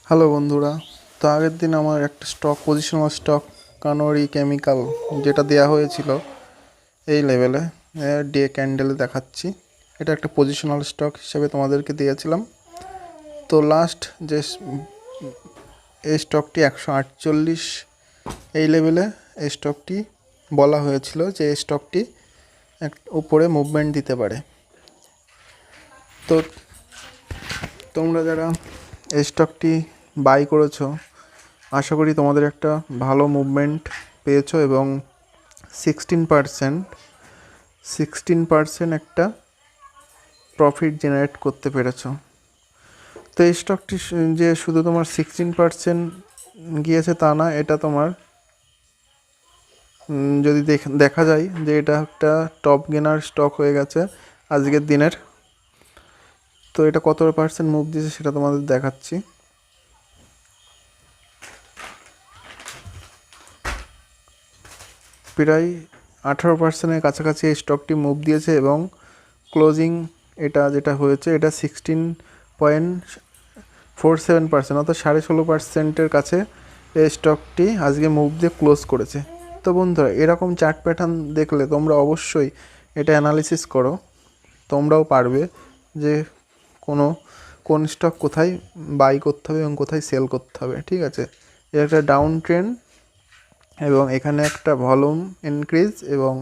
Hello বন্ধুরা, তো আগের দিন আমার একটা স্টক পজিশনাল স্টক কানোরি কেমিক্যাল যেটা দেয়া হয়েছিল এই লেভেলে ডে ক্যান্ডেলে দেখাচ্ছি। এটা একটা পজিশনাল স্টক হিসেবে তোমাদেরকে দিয়েছিলাম। তো লাস্ট যে এই স্টকটি 148 এই লেভেলে এই স্টকটি বলা হয়েছিল যে এই স্টকটি উপরে মুভমেন্ট দিতে পারে। তো তোমরা যারা এই স্টকটি বাই করেছো আশা করি তোমাদের একটা ভালো মুভমেন্ট পেয়েছো এবং 16% একটা প্রফিট জেনারেট করতে পেরেছো। তো এই স্টকটি যে শুধু তোমার 16% গিয়েছে তা না, এটা তোমার যদি দেখা যায় যে এটা একটা টপ গেনার স্টক হয়ে গেছে আজকের দিনের। তো এটা কত পার্সেন্ট মুভ দিয়েছে সেটা তোমাদের দেখাচ্ছি। প্রায় 18%-এর কাছাকাছি এই স্টকটি মুভ দিয়েছে এবং ক্লোজিং এটা যেটা হয়েছে এটা 16.47%, অর্থাৎ 16.5%-এর কাছে এই স্টকটি আজকে মুভ দিয়ে ক্লোজ করেছে। তো বন্ধুরা, এরকম চার্ট প্যাটার্ন দেখলে তোমরা অবশ্যই এটা অ্যানালিসিস করো, তোমরাও পারবে যে কোন স্টক কোথায় বাই করতে হবে এবং কোথায় সেল করতে হবে। ঠিক আছে, এটা একটা ডাউন ট্রেন্ড এবং এখানে একটা ভলিউম ইনক্রিজ এবং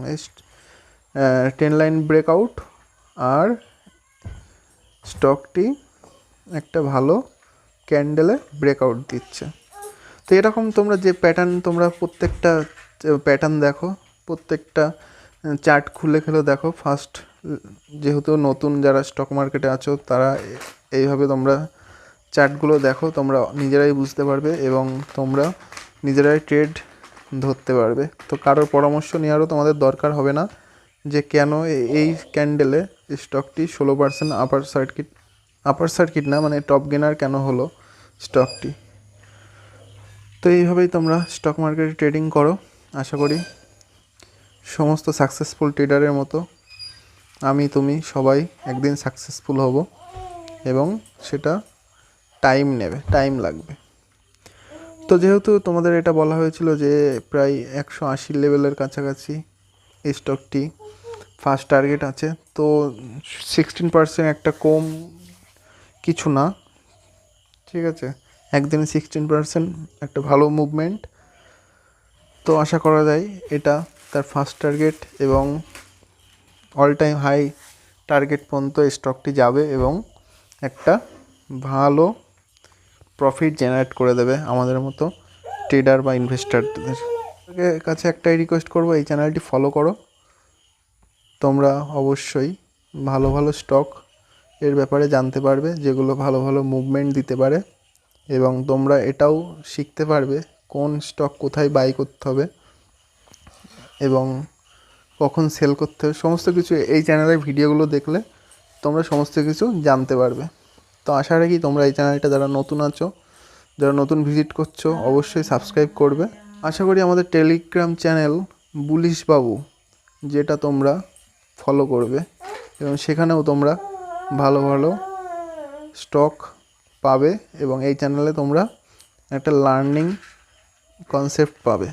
10 লাইন ব্রেকআউট, আর স্টকটি একটা ভালো ক্যান্ডেলে ব্রেকআউট দিচ্ছে। তো এরকম তোমরা যে প্যাটার্ন, তোমরা প্রত্যেকটা প্যাটার্ন দেখো, প্রত্যেকটা চার্ট খুলে দেখো। ফার্স্ট যেহেতু নতুন যারা স্টক মার্কেটে আছো তারা এইভাবে তোমরা চার্টগুলো দেখো, তোমরা নিজেরাই বুঝতে পারবে এবং তোমরা নিজেরাই ট্রেড ধরতে পারবে। তো কারোর পরামর্শ নেওয়ারও তোমাদের দরকার হবে না যে কেন এই ক্যান্ডেলে স্টকটি 16% আপার সার্কিট না, মানে টপ গেনার কেন হলো স্টকটি। তো এইভাবেই তোমরা স্টক মার্কেটে ট্রেডিং করো। আশা করি সমস্ত সাকসেসফুল ট্রেডারের মতো তুমি সবাই একদিন সাকসেসফুল হব এবং সেটা টাইম লাগবে। তো যেহেতু তোমাদের এটা বলা হয়েছিল যে প্রায় 180 লেভেলের কাছাকাছি এই স্টকটি ফার্স্ট টার্গেট আছে, তো 16% একটা কম কিছু না। ঠিক আছে, একদিনে 16% একটা ভালো মুভমেন্ট। তো আশা করা যায় এটা তার ফার্স্ট টার্গেট এবং অল টাইম হাই টার্গেট পর্যন্ত স্টকটি যাবে এবং একটা ভালো প্রফিট জেনারেট করে দেবে আমাদের মতো ট্রেডার বা ইনভেস্টারদের কাছে। একটাই রিকোয়েস্ট করবো, এই চ্যানেলটি ফলো করো। তোমরা অবশ্যই ভালো ভালো স্টক এর ব্যাপারে জানতে পারবে যেগুলো ভালো ভালো মুভমেন্ট দিতে পারে এবং তোমরা এটাও শিখতে পারবে কোন স্টক কোথায় বাই করতে হবে এবং কখন সেল করতে হবে। সমস্ত কিছু এই চ্যানেলের ভিডিওগুলো দেখলে তোমরা সমস্ত কিছু জানতে পারবে। তো আশা রাখি তোমরা এই চ্যানেলটা যারা নতুন আছো, যারা নতুন ভিজিট করছো, অবশ্যই সাবস্ক্রাইব করবে। আশা করি আমাদের টেলিগ্রাম চ্যানেল বুলিশ বাবু, যেটা তোমরা ফলো করবে এবং সেখানেও তোমরা ভালো ভালো স্টক পাবে এবং এই চ্যানেলে তোমরা একটা লার্নিং কনসেপ্ট পাবে।